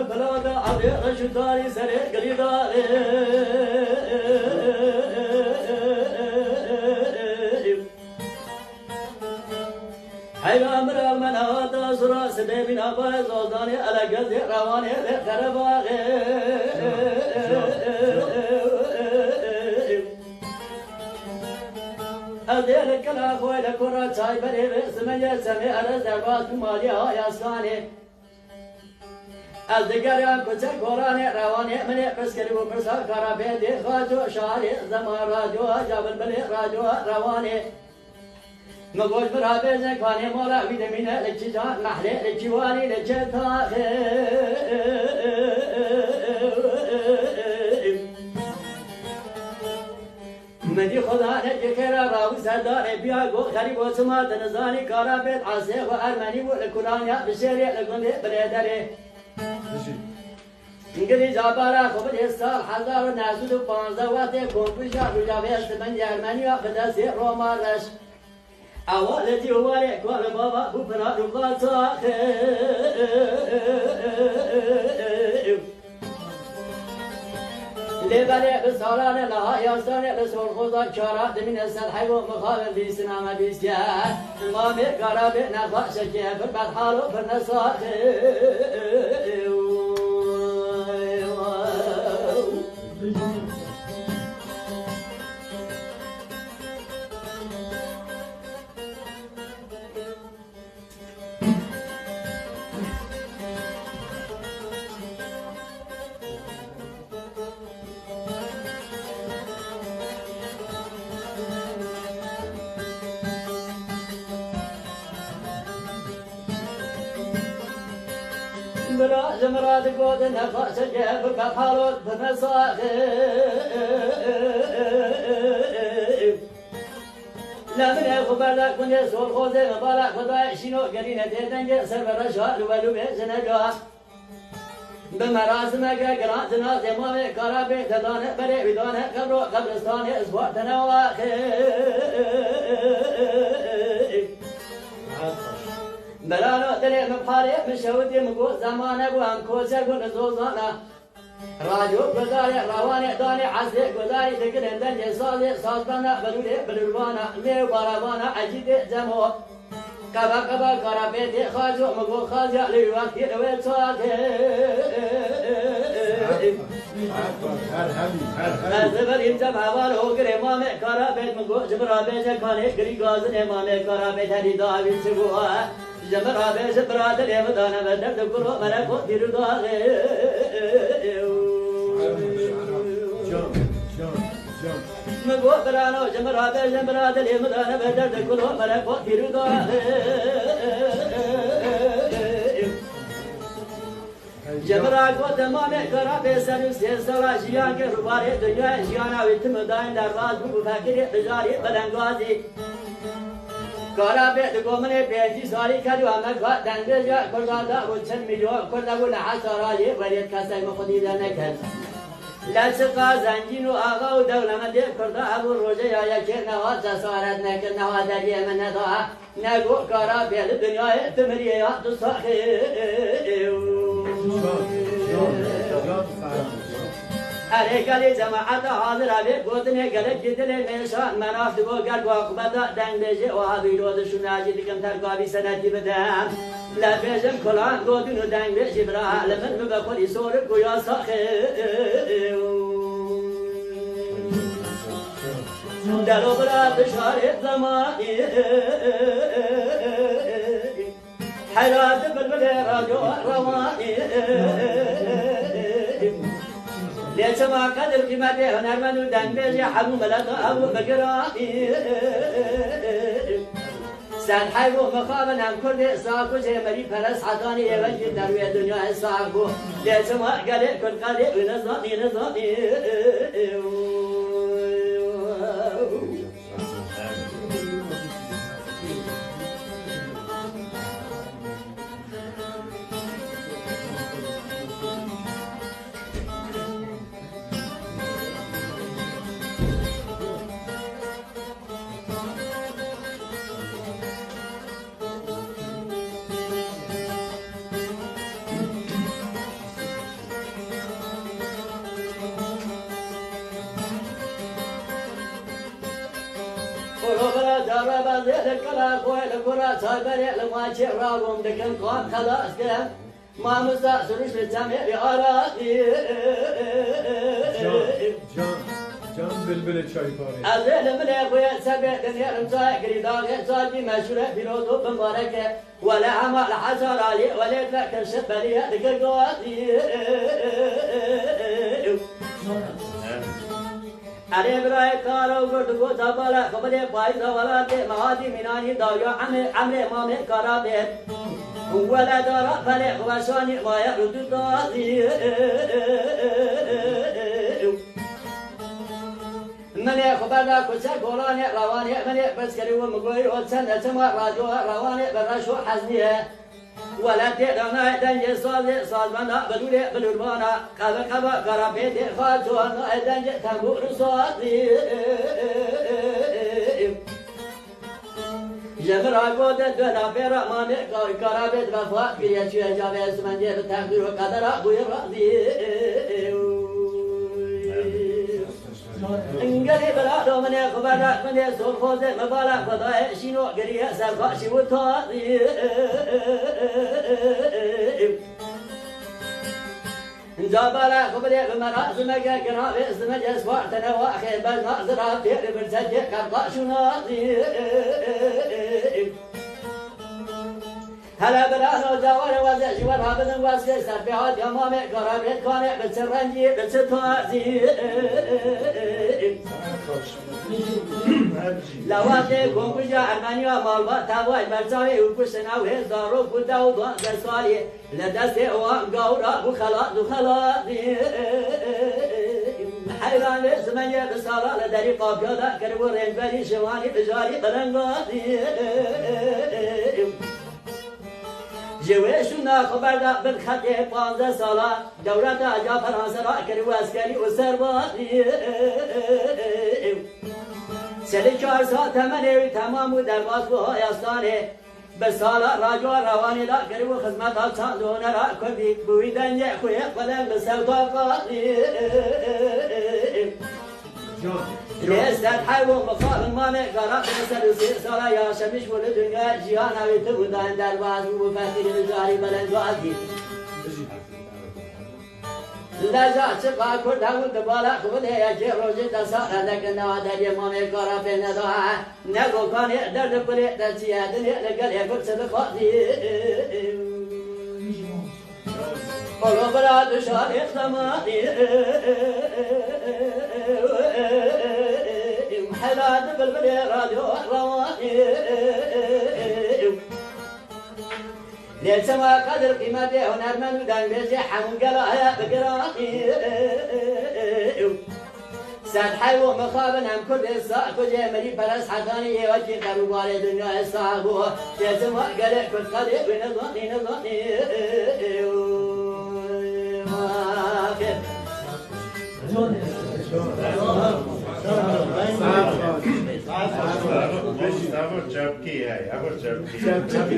بلادا عبد رشداري سري قليداري حيا مرا المناطا سرا سدي من أبا زوداني على قد رواني خرباغي أدير كلا خوي لكرة شاي بري سمية سمي على زربات ماليا ياساني از دیگران کوچه کورانی روانی منی پسکری و پرسا کارا بیدی خواجو شاری زمان راجو جابل بلی راجو روانی مگوش برا بیزن کانی مولا ویدمینه لچی جان محلی لچی وانی لچی تاخی مدی خدا نجی خیرا راوی سرداری بیا گو غریب و سمات نزانی کارا بید عاصی و ارمنی و لکرانیا بشیری لگنده بلیداری انگلی جابارا خوب سال 1915 وقتی کنفوشا روجاوی استمن جرمنیا به دست رومارش اول جواری کار بابا بپنا روبا ساخه لیبره به سالانه لها یاستانه به سرخوزا چارا دمین سلحی و مخابن بیس نامه بیس که امامی کارا به نخواشه که پر بدحالو پر نساخه جمرات قود نخاش جاب بحارات بنصاخي لا من يخبر لك من يسول خوزي مبارك خداي شنو قرينة تنجي سر برشاد ولو بيزنجا بمراسمك قراتنا زمامي كرابي تدانه بري بدانه قبرو قبرستاني اسبوع تنواخي بلانو دلي مبحاري مشودي مقو زمانه بو هم كوزر بو نزوزانا راجو قداري رواني داني عزي قداري تقرن دنجي سازي سازبانا بلولي بلولوانا ميو بارابانا عجيدي زمو كبا كبا كرابيتي خاجو مقو خاجا ليواتي رويت ساكي زبر انجب حوال هو كري مامي كرابيت مقو جبرا بيجا كاني قري غازن مامي كرابيت هدي داوي سبوها جمرا بيش براد اليمدانا بدر دكرو ملكو تيرداغي مقو برانو جمرا بيش براد اليمدانا بدر دكرو ملكو تيرداغي جمرا کو تمام کرا به سر سلا جیان کے روبارے دنیا جیانا وتم دائن درواز بو فکر تجاری بلنگازی کارا به دگمنه پیچی سالی کردی و همه گاه دنده جا کردادا و چند میلیون کرده و لحظ آرالی ولید کسی مخدی در نکرد لچقا زنجین و آقا و دولمنده کرده ابو روژه یا یکی نواد جسارت نکرد نواد دریه من نداه نگو کارا به دنیای تمریه یا دستاخی ارکلی جماعت حاضر آبی گودنه گلک جدل میشان مناف دو گرگ و عقبتا دنگ بیجه و آبی رودشون ناجی دکم ترگابی سنتی بدم لبیجم کلان گودن و دنگ بیجه برا علمن مبخوری سور گویا ساخه درو برا بشارت زمانی حیرات بلبل راجو روانی ليش ما قدر قيمته هنرمن ودن بيجي حبو ملقا أبو بقرائي سان حيبو مخابن هم كل ساقو جي مري فرس حضاني يوجي دروي الدنيا ساقو ليش ما قدر كل قدر ونزاني زيد الكلا خوي الكرة صابر لما شرابهم دكن قام خلاص كلام ما مستأثرش للجميع بأراضي جان بلبل چای پاره أزيد من أخويا سبع دنيا رمزاي قريداغ صادي مشهورة بروضو بمباركة ولا عمل حصل عليه ولا تفكر شبلية ذك القاضي أري براي كارو قردو تبالا خبري بايزا ولا تي مهادي مناني داويا عمري مامي كارابي ولا دارا فلي خوشاني ما يرد القاضي من خبرنا كل قولاني رواني من بس كريم مقوي وسنة سما راجو رواني برشو حزنيه ولا تدعنا دنج صاد منا بدوربانا كذا كرابيت خاطوانا دنج تنبور صادي جبر عقود دنا بيرا ماني كرابيت وفا كريا شيء جابس من جه تقدير وقدر ابو راضي انقلب الأرض من خبرات من سلخوز مبالغ فضاء شنو قريه سرقا شو تاضي جابالا خبري بمراس مجا قراب اسم جسوار تنوى خير بس ناظرات دير برسجة كرقا شو ناضي هلا برانو جوار وزع جوار هابدن واسكي سربيعات يمامي قرابيت كوني بسرنجي بستوازي لواتي كونكوجا أرمانيا مالبا تابواج مرساوي وكسنا وهزارو فتا وضوان دسوالي لدستي اوام قورا وخلاط حيران زمانيا بسالا لداري قابيولا كربو رنبالي شواني بجاري برنغاضي جوشنا خبرنا بالخطي 15 سالا دولة جا فرنسا را كرو عسكري وسرباطي سلی 4 ساعت منوی تمام و درباز و هایستانه به سالا راجو روانی لا گریب و خدمت ها چاندونه را کبی بوی دنیا خوی قدم به سوتا قاضی لیستد حیو مقابل مانه قرار بسر 3 سالا یا شمیش ول دنیا جیانا وی تو بودن درباز و فکری بجاری بلند وازی لذا چقا کرد همون دبالا خود هیا چه روزی دسار لکن نوادر مامی کارا پی ندوها نگو کانی درد پلی دستیه دنی لگل یکر صدقاتی قلو برا دشار اختماتی حلات بلبلی رادیو روانی ليل سما قدر قيمته هنرمن ودنجزي حمون قلاها بقراقي ساد حيو مخابن هم كل الصاع كجي مري برس حقاني وجه قروبالي دنيا الصاحبو ليل سما قلع كل قدر ونظني Chapki hai, chapki.